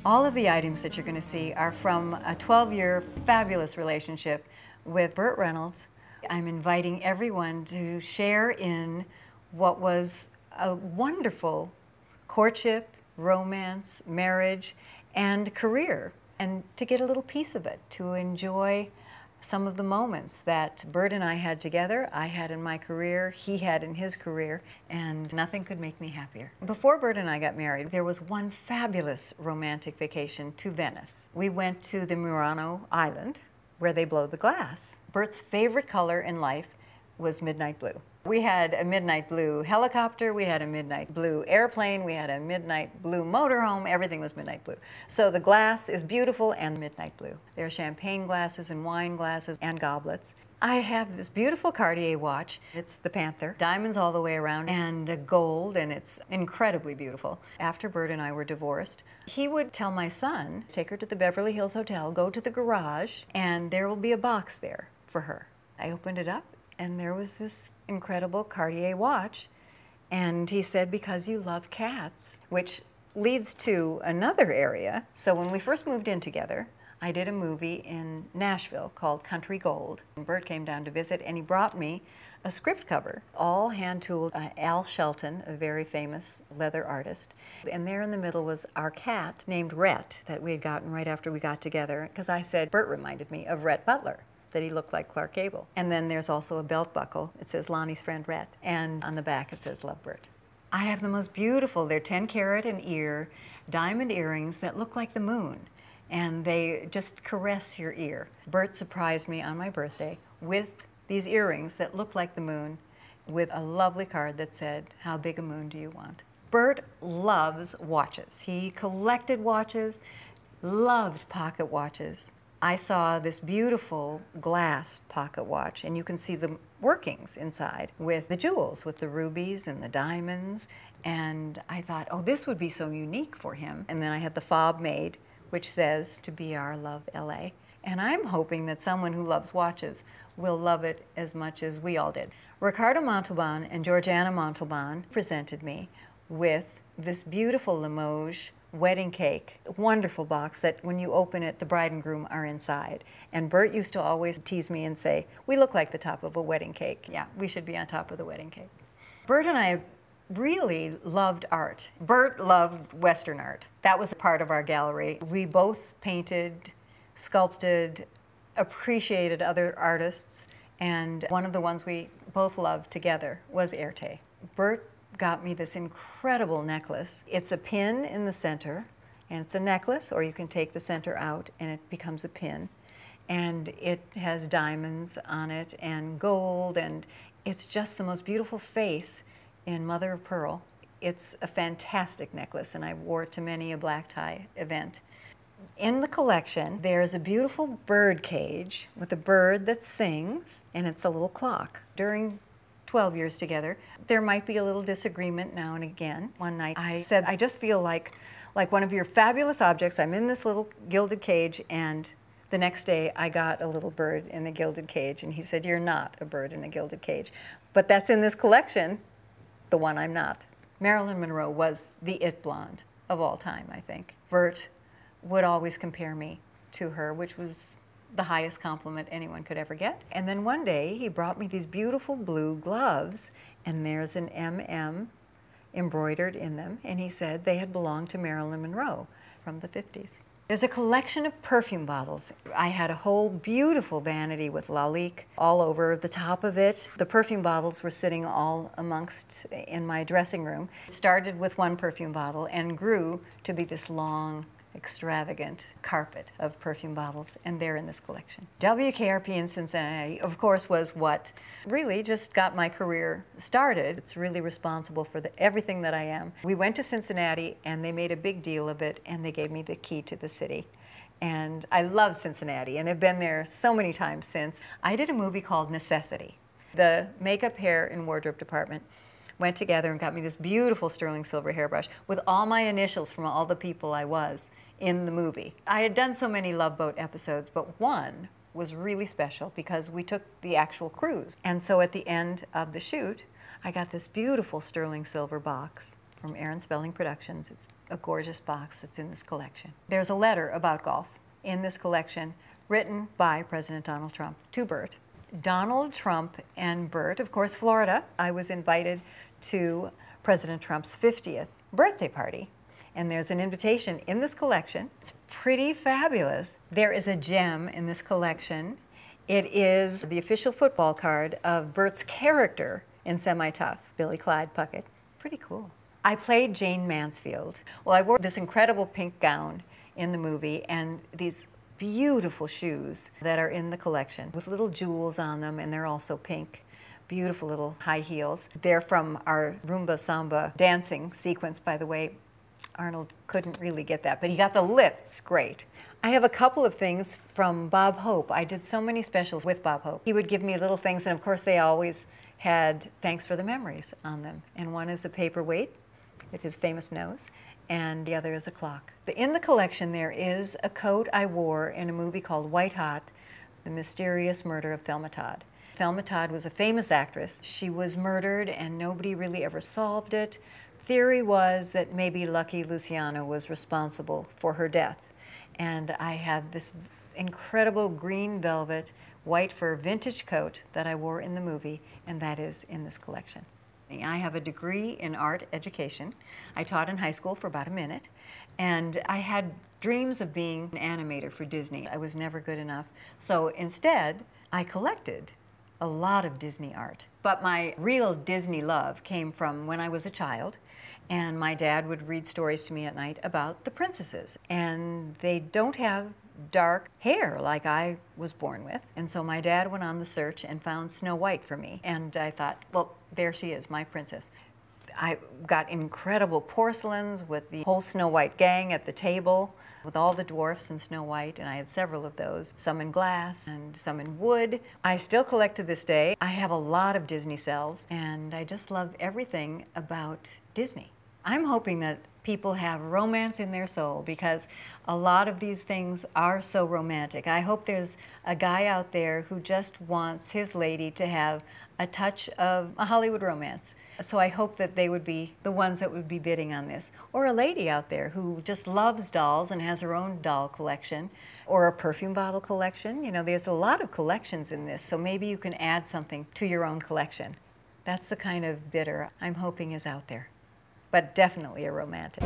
All of the items that you're going to see are from a 12-year fabulous relationship with Burt Reynolds. I'm inviting everyone to share in what was a wonderful courtship, romance, marriage, and career, and to get a little piece of it, to enjoy some of the moments that Burt and I had together, I had in my career, he had in his career, and nothing could make me happier. Before Burt and I got married, there was one fabulous romantic vacation to Venice. We went to the Murano Island, where they blow the glass. Burt's favorite color in life was midnight blue. We had a midnight blue helicopter, we had a midnight blue airplane, we had a midnight blue motorhome, everything was midnight blue. So the glass is beautiful and midnight blue. There are champagne glasses and wine glasses and goblets. I have this beautiful Cartier watch. It's the Panther, diamonds all the way around and gold, and it's incredibly beautiful. After Burt and I were divorced, he would tell my son, take her to the Beverly Hills Hotel, go to the garage, and there will be a box there for her. I opened it up, and there was this incredible Cartier watch. And he said, because you love cats, which leads to another area. So when we first moved in together, I did a movie in Nashville called Country Gold. And Burt came down to visit, and he brought me a script cover, all hand-tooled. Al Shelton, a very famous leather artist. And there in the middle was our cat named Rhett that we had gotten right after we got together, because I said, Burt reminded me of Rhett Butler, that he looked like Clark Gable. And then there's also a belt buckle. It says Lonnie's friend Rhett, and on the back it says Love Burt. I have the most beautiful, they're 10 carat and ear, diamond earrings that look like the moon, and they just caress your ear. Burt surprised me on my birthday with these earrings that looked like the moon, with a lovely card that said, how big a moon do you want? Burt loves watches. He collected watches, loved pocket watches. I saw this beautiful glass pocket watch, and you can see the workings inside with the jewels, with the rubies and the diamonds, and I thought, oh, this would be so unique for him. And then I had the fob made, which says, to be our love, LA. And I'm hoping that someone who loves watches will love it as much as we all did. Ricardo Montalban and Georgiana Montalban presented me with this beautiful Limoges wedding cake, wonderful box that when you open it, the bride and groom are inside. And Burt used to always tease me and say, we look like the top of a wedding cake. Yeah, we should be on top of the wedding cake. Burt and I really loved art. Burt loved Western art. That was a part of our gallery. We both painted, sculpted, appreciated other artists, and one of the ones we both loved together was Erte. Burt got me this incredible necklace. It's a pin in the center, and it's a necklace, or you can take the center out and it becomes a pin. And it has diamonds on it and gold, and it's just the most beautiful face in mother of pearl. It's a fantastic necklace, and I wore it to many a black tie event. In the collection, there's a beautiful bird cage with a bird that sings, and it's a little clock. During 12 years together, there might be a little disagreement now and again. One night I said, I just feel like one of your fabulous objects. I'm in this little gilded cage, and the next day I got a little bird in a gilded cage, and he said, you're not a bird in a gilded cage. But that's in this collection, the one I'm not. Marilyn Monroe was the it blonde of all time, I think. Burt would always compare me to her, which was the highest compliment anyone could ever get. And then one day he brought me these beautiful blue gloves, and there's an MM embroidered in them, and he said they had belonged to Marilyn Monroe from the 50s. There's a collection of perfume bottles. I had a whole beautiful vanity with Lalique all over the top of it. The perfume bottles were sitting all amongst in my dressing room. It started with one perfume bottle and grew to be this long, extravagant carpet of perfume bottles, and they're in this collection. WKRP in Cincinnati, of course, was what really just got my career started. It's really responsible for everything that I am. We went to Cincinnati, and they made a big deal of it, and they gave me the key to the city. And I love Cincinnati, and have been there so many times since. I did a movie called Necessity. The makeup, hair, and wardrobe department went together and got me this beautiful sterling silver hairbrush with all my initials from all the people I was in the movie. I had done so many Love Boat episodes, but one was really special because we took the actual cruise. And so at the end of the shoot, I got this beautiful sterling silver box from Aaron Spelling Productions. It's a gorgeous box that's in this collection. There's a letter about golf in this collection written by President Donald Trump to Bert. Donald Trump and Bert, of course, Florida. I was invited to President Trump's 50th birthday party. And there's an invitation in this collection. It's pretty fabulous. There is a gem in this collection. It is the official football card of Bert's character in Semi-Tough, Billy Clyde Puckett. Pretty cool. I played Jane Mansfield. Well, I wore this incredible pink gown in the movie and these beautiful shoes that are in the collection with little jewels on them, and they're also pink. Beautiful little high heels. They're from our rumba samba dancing sequence, by the way. Arnold couldn't really get that, but he got the lifts great. I have a couple of things from Bob Hope. I did so many specials with Bob Hope. He would give me little things, and of course they always had thanks for the memories on them. And one is a paperweight with his famous nose, and the other is a clock. In the collection there is a coat I wore in a movie called White Hot, The Mysterious Murder of Thelma Todd. Thelma Todd was a famous actress. She was murdered and nobody really ever solved it. Theory was that maybe Lucky Luciano was responsible for her death. And I had this incredible green velvet, white fur vintage coat that I wore in the movie, and that is in this collection. I have a degree in art education. I taught in high school for about a minute, and I had dreams of being an animator for Disney. I was never good enough, so instead I collected a lot of Disney art. But my real Disney love came from when I was a child, and my dad would read stories to me at night about the princesses, and they don't have dark hair like I was born with. And so my dad went on the search and found Snow White for me. And I thought, well, there she is, my princess. I got incredible porcelains with the whole Snow White gang at the table with all the dwarfs in Snow White, and I had several of those, some in glass and some in wood. I still collect to this day. I have a lot of Disney cells, and I just love everything about Disney. I'm hoping that people have romance in their soul, because a lot of these things are so romantic. I hope there's a guy out there who just wants his lady to have a touch of a Hollywood romance. So I hope that they would be the ones that would be bidding on this. Or a lady out there who just loves dolls and has her own doll collection, or a perfume bottle collection. You know, there's a lot of collections in this, so maybe you can add something to your own collection. That's the kind of bidder I'm hoping is out there. But definitely a romantic.